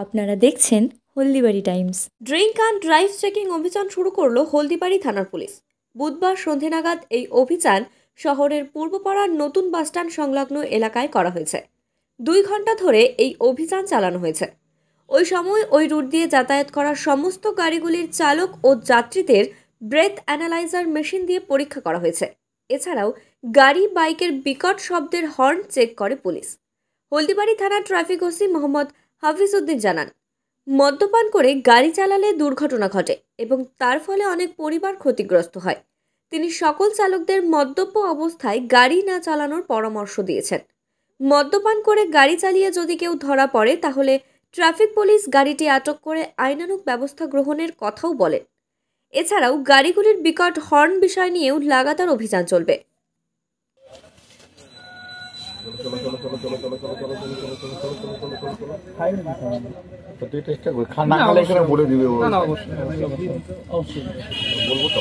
আপনারা দেখছেন Haldibari Times. Drink and drive checking অভিযান শুরু করলো হলদিবাড়ি থানার পুলিশ। বুধবার সন্ধে নাগাদ এই অভিযান শহরের পূর্বপাড়ার নতুন বাসস্ট্যান্ড সংলগ্ন এলাকায় করা হয়েছে। 2 ঘন্টা ধরে এই অভিযান চালানো হয়েছে। ওই সময় ওই রুট দিয়ে যাতায়াত করা সমস্ত গাড়িগুলির চালক ও যাত্রীদের ব্রেথ অ্যানালাইজার মেশিন দিয়ে পরীক্ষা করা হয়েছে। এছাড়াও গাড়ি বাইকের বিকট শব্দের হর্ন চেক করে পুলিশ। হলদিবাড়ি থানার ট্রাফিক ওসি মোহাম্মদ হাফিজউদ্দিন জানান, মদ্যপান করে গাড়ি চালালে দুর্ঘটনা ঘটে এবং তার ফলে অনেক পরিবার ক্ষতিগ্রস্ত হয়। তিনি সকল চালকদের মদ্যপ অবস্থায় গাড়ি না চালানোর পরামর্শ দিয়েছেন। মদ্যপান করে গাড়ি চালিয়ে যদি কেউ ধরা পড়ে তাহলে ট্রাফিক পুলিশ গাড়িটি আটক করে আইনানুগ ব্যবস্থা গ্রহণের কথাও বলেন। এছাড়াও গাড়িগুলির বিকট হর্ন বিষয় নিয়েও লাগাতার অভিযান চলবে। বলবো তো